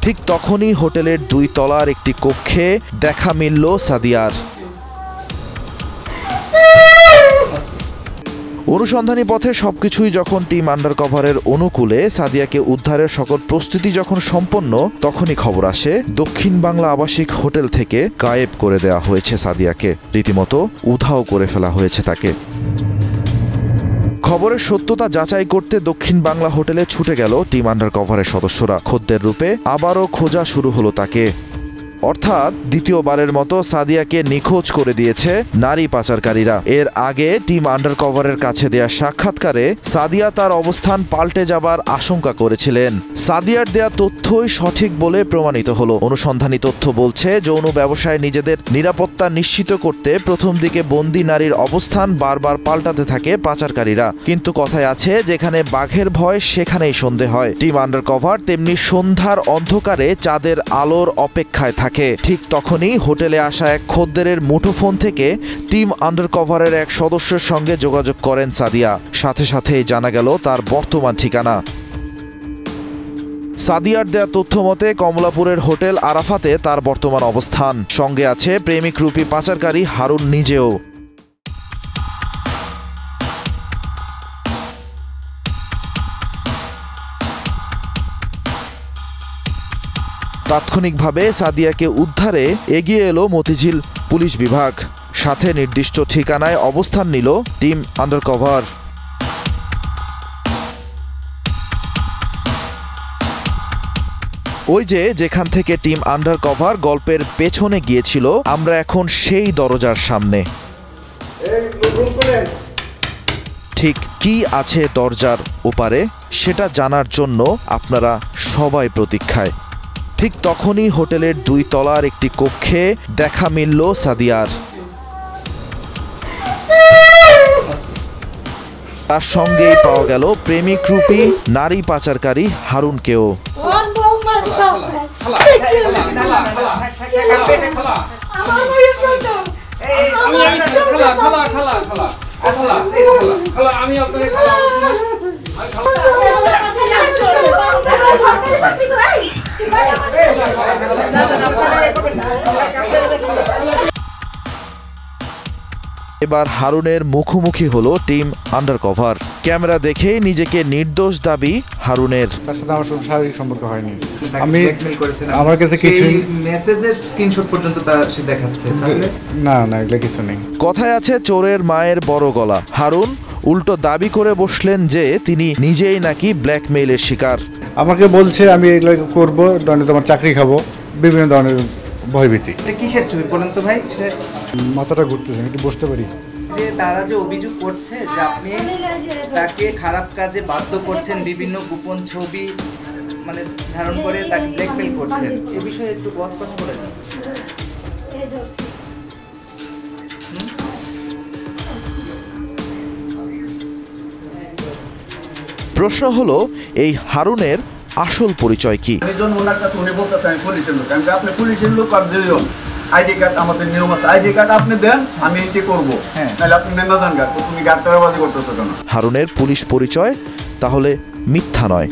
ঠিক তখনই হোটেলের 2 তলার একটি কক্ষে দেখা মিলল সাদিয়ার। অনুসন্ধানী পথে সবকিছুই যখন টিম আন্ডারকভারের অনুকূলে, সাদিয়াকে উদ্ধারের সকল প্রস্তুতি যখন সম্পন্ন, তখনই খবর আসে দক্ষিণ বাংলা আবাসিক হোটেল থেকে গায়েব করে দেওয়া হয়েছে সাদিয়াকে। রীতিমতো উধাও করে ফেলা হয়েছে তাকে। খবরের সত্যতা যাচাই করতে দক্ষিণ বাংলা হোটেলে ছুটে গেল টিম আন্ডারকভারের সদস্যরা। খদ্দের রূপে আবারও খোঁজা শুরু হলো তাকে। অর্থাৎ দ্বিতীয়বারের মতো সাদিয়াকে নিখোঁজ করে দিয়েছে নারী পাচারকারীরা। এর আগে টিম আন্ডারকভারের কাছে দেয়া সাক্ষাৎকারে সাদিয়া তার অবস্থান পাল্টে যাবার আশঙ্কা করেছিলেন। সাদিয়ার দেয়া তথ্যই সঠিক বলে প্রমাণিত হলো। অনুসন্ধানী তথ্য বলছে, যৌন ব্যবসায় নিজেদের নিরাপত্তা নিশ্চিত করতে প্রথম দিকে বন্দী নারীর অবস্থান বারবার পাল্টাতে থাকে পাচারকারীরা। কিন্তু কথায় আছে, যেখানে বাঘের ভয় সেখানেই সন্ধে হয়। টিম আন্ডারকভার তেমনি সন্ধ্যার অন্ধকারে চাঁদের আলোর অপেক্ষায় থাকে। ঠিক তখনই হোটেলে আসা এক খদ্দেরের মুঠোফোন থেকে টিম আন্ডারকভারের এক সদস্যের সঙ্গে যোগাযোগ করেন সাদিয়া। সাথে সাথেই জানা গেল তার বর্তমান ঠিকানা। সাদিয়ার দেয়া তথ্য মতে কমলাপুরের হোটেল আরাফাতে তার বর্তমান অবস্থান। সঙ্গে আছে প্রেমিক রূপী পাচারকারী হারুন নিজেও। তাৎক্ষণিকভাবে সাদিয়াকে উদ্ধারে এগিয়ে এলো মতিঝিল পুলিশ বিভাগ। সাথে নির্দিষ্ট ঠিকানায় অবস্থান নিল টিম আন্ডারকভার। ওই যে যেখান থেকে টিম আন্ডারকভার গল্পের পেছনে গিয়েছিল, আমরা এখন সেই দরজার সামনে। ঠিক কি আছে দরজার ওপারে সেটা জানার জন্য আপনারা সবাই প্রতীক্ষায়। ঠিক তখনই হোটেলের 2 তলার একটি কক্ষে দেখা মিলল সাদিয়ার। তার সঙ্গেই পাওয়া গেল প্রেমিক রূপী নারী পাচারকারী হারুনকেও। এবার হারুনের মুখোমুখি হলো টিম আন্ডারকভার। ক্যামেরা দেখে নিজেকে নির্দোষ দাবি হারুনের। তার সাথে আমার শারীরিক সম্পর্ক হয়নি। আমার কাছে কিছু মেসেজের স্ক্রিনশট পর্যন্ত সে দেখাচ্ছে। না এগুলো কিছু নেই। কথায় আছে, চোরের মায়ের বড় গলা। হারুন উল্টো দাবি করে বসলেন যে তিনি নিজেই নাকি ব্ল্যাকমেইলের শিকার। আমাকে বলছে আমি এগুলো করবো, তোমার চাকরি খাবো, বিভিন্ন ধরনের ভয়ভীতি। কিসের ছবি বলেন তো ভাই? মাথাটা ঘুরতেছে, একটু বসতে পারি। যে তারা যে অভিযোগ করছে যে আপনি তাকে খারাপ কাজে বাধ্য করছেন, বিভিন্ন গোপন ছবি মানে ধারণ করে তাকে ব্ল্যাকমেইল করছেন, এ বিষয়ে একটু কথা বলেন। প্রশ্ন হলো, এই হারুনের আসল পরিচয় কি? আইডি কার্ড আমাদের নিয়ম আছে, আইডি কার্ড আপনি দেন, আমি এন্ট্রি করবো। তাহলে আপনি নেন না দেন কার্ড, তুমি গাড়িটাবাজি করতেছো কেন? হারুনের পুলিশ পরিচয় তাহলে মিথ্যা নয়।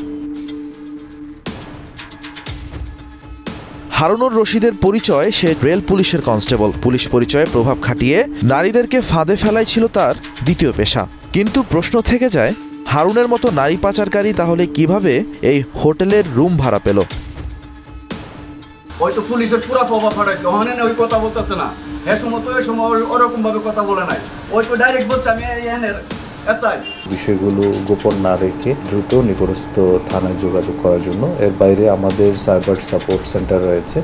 হারুনুর রশিদের পরিচয়, সে রেল পুলিশের কনস্টেবল। পুলিশ পরিচয়ে প্রভাব খাটিয়ে নারীদেরকে ফাঁদে ফেলাই ছিল তার দ্বিতীয় পেশা। কিন্তু প্রশ্ন থেকে যায়, হারুনের মতো নারী পাচারকারী তাহলে কিভাবে এই হোটেলের রুম ভাড়া পেল? ওই তো পুলিশের পুরা প্রভাব ফাটাইছে, ওখানে ওই কথা বলতেছে না। এ সময় তো ওরকম ভাবে কথা বলে নাই, ওই তো ডাইরেক্ট বলছে আমি এখানের এসআই। বিষয়গুলো গোপন না রেখে দ্রুত নিকটস্থ থানায় যোগাযোগ করার জন্য। এর বাইরে আমাদের সাইবার সাপোর্ট সেন্টার রয়েছে,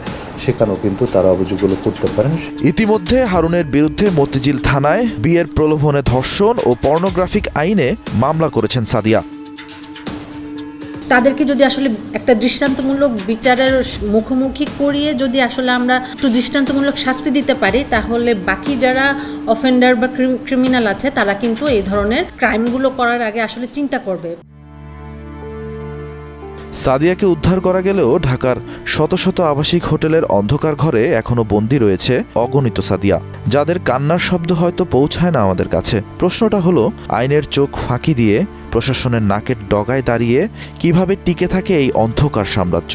সেখানেও কিন্তু তারা অভিযোগগুলো করতে পারেন। ইতিমধ্যে হারুনের বিরুদ্ধে মতিঝিল থানায় বিয়ের প্রলোভনে ধর্ষণ ও পর্নোগ্রাফিক আইনে মামলা করেছেন সাদিয়া। তাদেরকে যদি আসলে একটা দৃষ্টান্তমূলক বিচারের মুখোমুখি করিয়ে যদি আসলে আমরা একটু দৃষ্টান্তমূলক শাস্তি দিতে পারি, তাহলে বাকি যারা অফেন্ডার বা ক্রিমিনাল আছে তারা কিন্তু এই ধরনের ক্রাইমগুলো করার আগে আসলে চিন্তা করবে। সাদিয়াকে উদ্ধার করা গেলেও ঢাকার শত শত আবাসিক হোটেলের অন্ধকার ঘরে এখনো বন্দী রয়েছে অগণিত সাদিয়া, যাদের কান্নার শব্দ হয়তো পৌঁছায় না আমাদের কাছে। প্রশ্নটা হলো, আইনের চোখ ফাঁকি দিয়ে প্রশাসনের নাকের ডগায় দাঁড়িয়ে কিভাবে টিকে থাকে এই অন্ধকার সাম্রাজ্য।